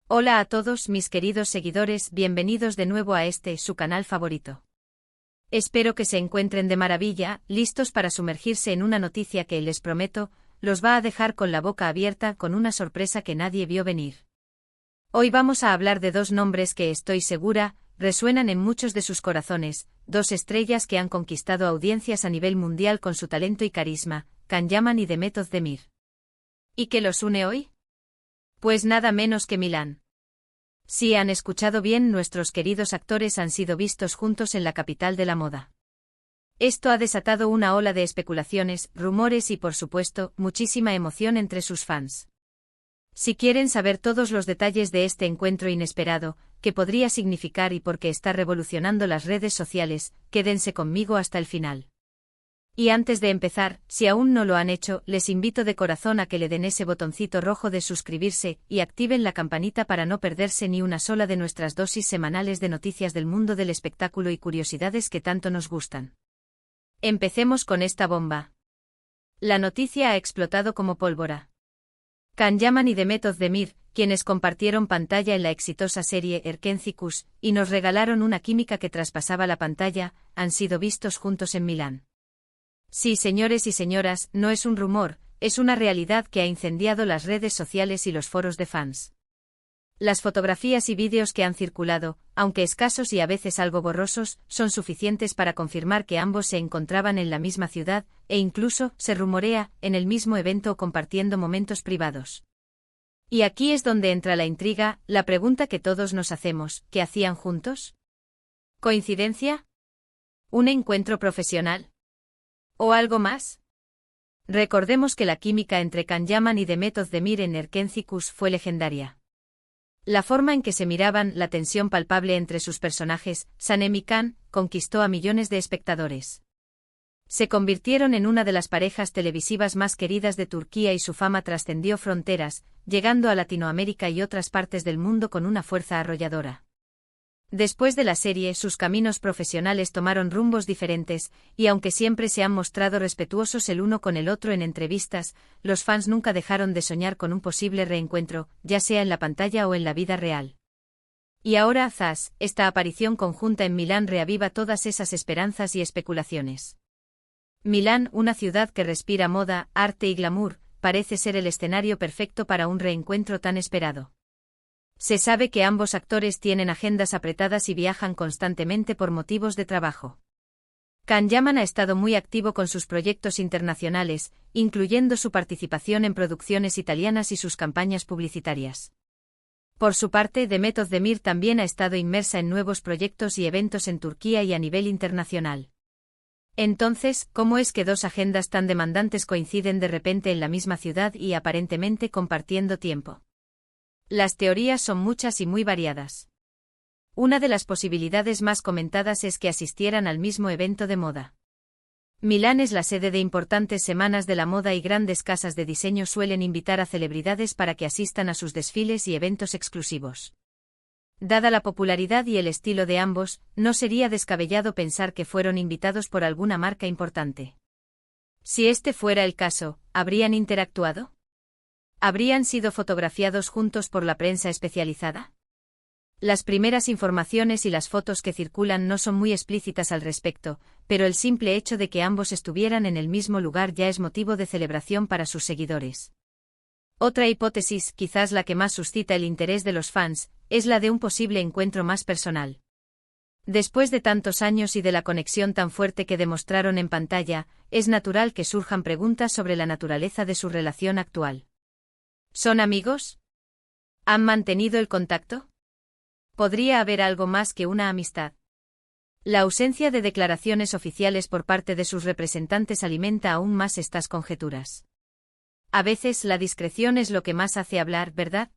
Hola a todos mis queridos seguidores, bienvenidos de nuevo a su canal favorito. Espero que se encuentren de maravilla, listos para sumergirse en una noticia que, les prometo, los va a dejar con la boca abierta con una sorpresa que nadie vio venir. Hoy vamos a hablar de dos nombres que estoy segura, resuenan en muchos de sus corazones, dos estrellas que han conquistado audiencias a nivel mundial con su talento y carisma, Can Yaman y Demet Özdemir. ¿Y qué los une hoy? Pues nada menos que Milán. Si han escuchado bien, nuestros queridos actores han sido vistos juntos en la capital de la moda. Esto ha desatado una ola de especulaciones, rumores y, por supuesto, muchísima emoción entre sus fans. Si quieren saber todos los detalles de este encuentro inesperado, qué podría significar y por qué está revolucionando las redes sociales, quédense conmigo hasta el final. Y antes de empezar, si aún no lo han hecho, les invito de corazón a que le den ese botoncito rojo de suscribirse y activen la campanita para no perderse ni una sola de nuestras dosis semanales de noticias del mundo del espectáculo y curiosidades que tanto nos gustan. Empecemos con esta bomba. La noticia ha explotado como pólvora. Can Yaman y Demet Özdemir, quienes compartieron pantalla en la exitosa serie Erkenzikuş y nos regalaron una química que traspasaba la pantalla, han sido vistos juntos en Milán. Sí, señores y señoras, no es un rumor, es una realidad que ha incendiado las redes sociales y los foros de fans. Las fotografías y vídeos que han circulado, aunque escasos y a veces algo borrosos, son suficientes para confirmar que ambos se encontraban en la misma ciudad, e incluso, se rumorea, en el mismo evento o compartiendo momentos privados. Y aquí es donde entra la intriga, la pregunta que todos nos hacemos, ¿qué hacían juntos? ¿Coincidencia? ¿Un encuentro profesional? ¿O algo más? Recordemos que la química entre Can Yaman y Demet Özdemir en Erkenzikuş fue legendaria. La forma en que se miraban, la tensión palpable entre sus personajes, Sanem y Can, conquistó a millones de espectadores. Se convirtieron en una de las parejas televisivas más queridas de Turquía y su fama trascendió fronteras, llegando a Latinoamérica y otras partes del mundo con una fuerza arrolladora. Después de la serie, sus caminos profesionales tomaron rumbos diferentes, y aunque siempre se han mostrado respetuosos el uno con el otro en entrevistas, los fans nunca dejaron de soñar con un posible reencuentro, ya sea en la pantalla o en la vida real. Y ahora, zas, esta aparición conjunta en Milán reaviva todas esas esperanzas y especulaciones. Milán, una ciudad que respira moda, arte y glamour, parece ser el escenario perfecto para un reencuentro tan esperado. Se sabe que ambos actores tienen agendas apretadas y viajan constantemente por motivos de trabajo. Can Yaman ha estado muy activo con sus proyectos internacionales, incluyendo su participación en producciones italianas y sus campañas publicitarias. Por su parte, Demet Özdemir también ha estado inmersa en nuevos proyectos y eventos en Turquía y a nivel internacional. Entonces, ¿cómo es que dos agendas tan demandantes coinciden de repente en la misma ciudad y aparentemente compartiendo tiempo? Las teorías son muchas y muy variadas. Una de las posibilidades más comentadas es que asistieran al mismo evento de moda. Milán es la sede de importantes semanas de la moda y grandes casas de diseño suelen invitar a celebridades para que asistan a sus desfiles y eventos exclusivos. Dada la popularidad y el estilo de ambos, no sería descabellado pensar que fueron invitados por alguna marca importante. Si este fuera el caso, ¿habrían interactuado? ¿Habrían sido fotografiados juntos por la prensa especializada? Las primeras informaciones y las fotos que circulan no son muy explícitas al respecto, pero el simple hecho de que ambos estuvieran en el mismo lugar ya es motivo de celebración para sus seguidores. Otra hipótesis, quizás la que más suscita el interés de los fans, es la de un posible encuentro más personal. Después de tantos años y de la conexión tan fuerte que demostraron en pantalla, es natural que surjan preguntas sobre la naturaleza de su relación actual. ¿Son amigos? ¿Han mantenido el contacto? ¿Podría haber algo más que una amistad? La ausencia de declaraciones oficiales por parte de sus representantes alimenta aún más estas conjeturas. A veces la discreción es lo que más hace hablar, ¿verdad?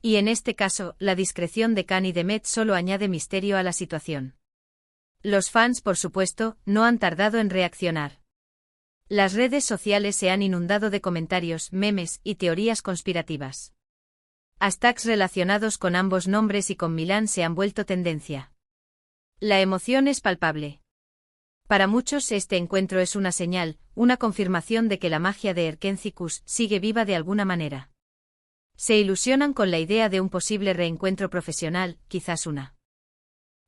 Y en este caso, la discreción de Can y Demet solo añade misterio a la situación. Los fans, por supuesto, no han tardado en reaccionar. Las redes sociales se han inundado de comentarios, memes y teorías conspirativas. Hashtags relacionados con ambos nombres y con Milán se han vuelto tendencia. La emoción es palpable. Para muchos este encuentro es una señal, una confirmación de que la magia de Erkenzikuş sigue viva de alguna manera. Se ilusionan con la idea de un posible reencuentro profesional, quizás una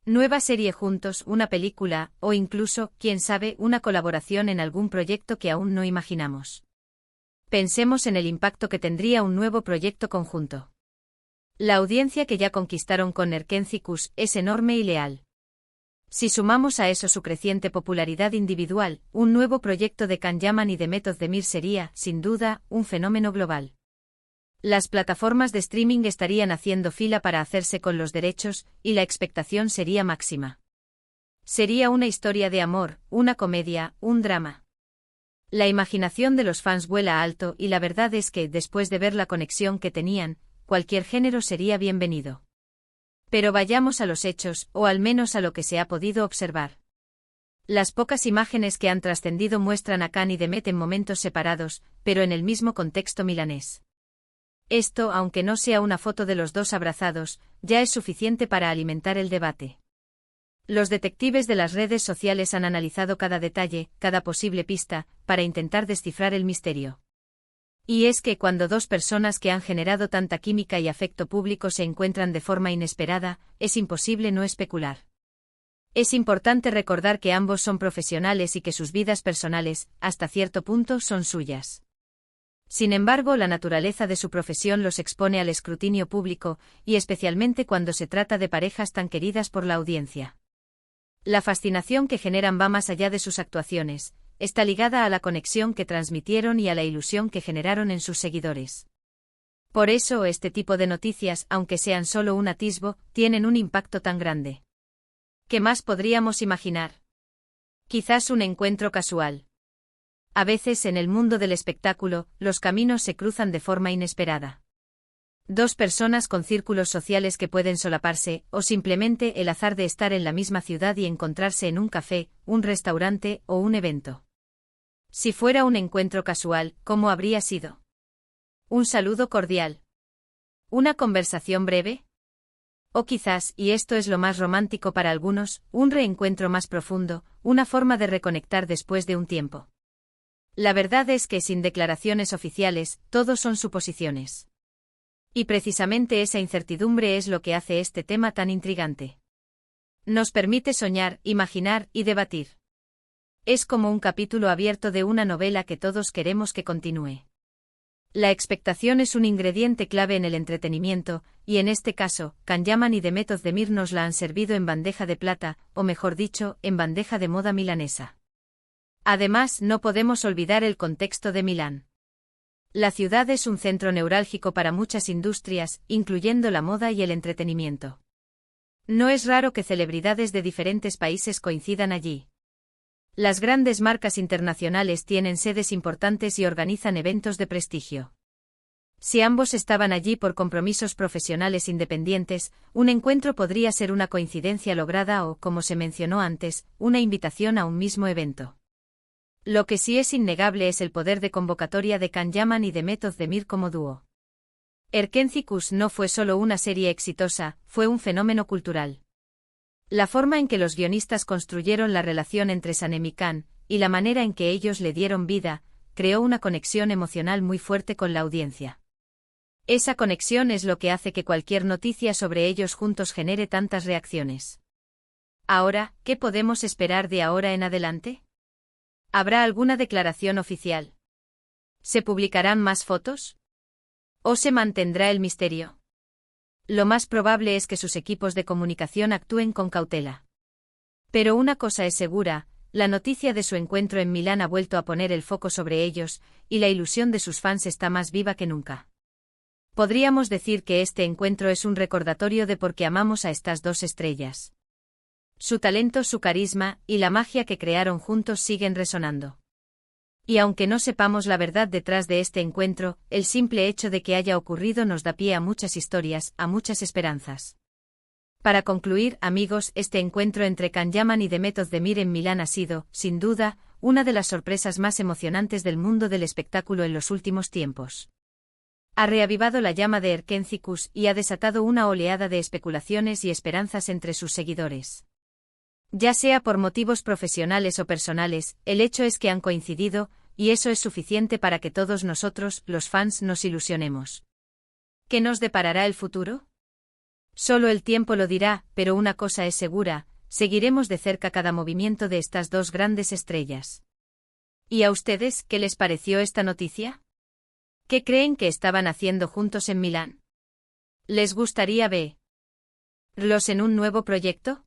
nueva serie juntos, una película, o incluso, quién sabe, una colaboración en algún proyecto que aún no imaginamos. Pensemos en el impacto que tendría un nuevo proyecto conjunto. La audiencia que ya conquistaron con Erkenci-Kuş es enorme y leal. Si sumamos a eso su creciente popularidad individual, un nuevo proyecto de Can Yaman y de Method Demir sería, sin duda, un fenómeno global. Las plataformas de streaming estarían haciendo fila para hacerse con los derechos, y la expectación sería máxima. Sería una historia de amor, una comedia, un drama. La imaginación de los fans vuela alto y la verdad es que, después de ver la conexión que tenían, cualquier género sería bienvenido. Pero vayamos a los hechos, o al menos a lo que se ha podido observar. Las pocas imágenes que han trascendido muestran a Can y Demet en momentos separados, pero en el mismo contexto milanés. Esto, aunque no sea una foto de los dos abrazados, ya es suficiente para alimentar el debate. Los detectives de las redes sociales han analizado cada detalle, cada posible pista, para intentar descifrar el misterio. Y es que cuando dos personas que han generado tanta química y afecto público se encuentran de forma inesperada, es imposible no especular. Es importante recordar que ambos son profesionales y que sus vidas personales, hasta cierto punto, son suyas. Sin embargo, la naturaleza de su profesión los expone al escrutinio público, y especialmente cuando se trata de parejas tan queridas por la audiencia. La fascinación que generan va más allá de sus actuaciones, está ligada a la conexión que transmitieron y a la ilusión que generaron en sus seguidores. Por eso, este tipo de noticias, aunque sean solo un atisbo, tienen un impacto tan grande. ¿Qué más podríamos imaginar? Quizás un encuentro casual. A veces en el mundo del espectáculo, los caminos se cruzan de forma inesperada. Dos personas con círculos sociales que pueden solaparse, o simplemente el azar de estar en la misma ciudad y encontrarse en un café, un restaurante o un evento. Si fuera un encuentro casual, ¿cómo habría sido? ¿Un saludo cordial? ¿Una conversación breve? O quizás, y esto es lo más romántico para algunos, un reencuentro más profundo, una forma de reconectar después de un tiempo. La verdad es que sin declaraciones oficiales, todo son suposiciones. Y precisamente esa incertidumbre es lo que hace este tema tan intrigante. Nos permite soñar, imaginar y debatir. Es como un capítulo abierto de una novela que todos queremos que continúe. La expectación es un ingrediente clave en el entretenimiento, y en este caso, Can Yaman y Demet Özdemir nos la han servido en bandeja de plata, o mejor dicho, en bandeja de moda milanesa. Además, no podemos olvidar el contexto de Milán. La ciudad es un centro neurálgico para muchas industrias, incluyendo la moda y el entretenimiento. No es raro que celebridades de diferentes países coincidan allí. Las grandes marcas internacionales tienen sedes importantes y organizan eventos de prestigio. Si ambos estaban allí por compromisos profesionales independientes, un encuentro podría ser una coincidencia lograda o, como se mencionó antes, una invitación a un mismo evento. Lo que sí es innegable es el poder de convocatoria de Can Yaman y Demet Özdemir como dúo. Erkenci-Kuş no fue solo una serie exitosa, fue un fenómeno cultural. La forma en que los guionistas construyeron la relación entre Sanem y Can, y la manera en que ellos le dieron vida, creó una conexión emocional muy fuerte con la audiencia. Esa conexión es lo que hace que cualquier noticia sobre ellos juntos genere tantas reacciones. Ahora, ¿qué podemos esperar de ahora en adelante? ¿Habrá alguna declaración oficial? ¿Se publicarán más fotos? ¿O se mantendrá el misterio? Lo más probable es que sus equipos de comunicación actúen con cautela. Pero una cosa es segura, la noticia de su encuentro en Milán ha vuelto a poner el foco sobre ellos, y la ilusión de sus fans está más viva que nunca. Podríamos decir que este encuentro es un recordatorio de por qué amamos a estas dos estrellas. Su talento, su carisma, y la magia que crearon juntos siguen resonando. Y aunque no sepamos la verdad detrás de este encuentro, el simple hecho de que haya ocurrido nos da pie a muchas historias, a muchas esperanzas. Para concluir, amigos, este encuentro entre Can Yaman y Demet Özdemir en Milán ha sido, sin duda, una de las sorpresas más emocionantes del mundo del espectáculo en los últimos tiempos. Ha reavivado la llama de Erkenci-Kuş y ha desatado una oleada de especulaciones y esperanzas entre sus seguidores. Ya sea por motivos profesionales o personales, el hecho es que han coincidido, y eso es suficiente para que todos nosotros, los fans, nos ilusionemos. ¿Qué nos deparará el futuro? Solo el tiempo lo dirá, pero una cosa es segura, seguiremos de cerca cada movimiento de estas dos grandes estrellas. ¿Y a ustedes qué les pareció esta noticia? ¿Qué creen que estaban haciendo juntos en Milán? ¿Les gustaría verlos en un nuevo proyecto?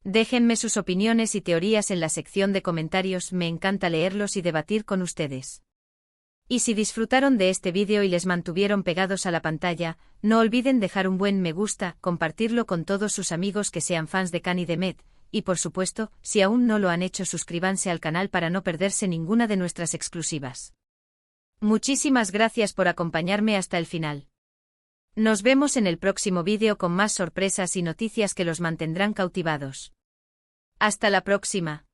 Déjenme sus opiniones y teorías en la sección de comentarios, me encanta leerlos y debatir con ustedes. Y si disfrutaron de este vídeo y les mantuvieron pegados a la pantalla, no olviden dejar un buen me gusta, compartirlo con todos sus amigos que sean fans de Khan y de Met, y por supuesto, si aún no lo han hecho, suscríbanse al canal para no perderse ninguna de nuestras exclusivas. Muchísimas gracias por acompañarme hasta el final. Nos vemos en el próximo vídeo con más sorpresas y noticias que los mantendrán cautivados. Hasta la próxima.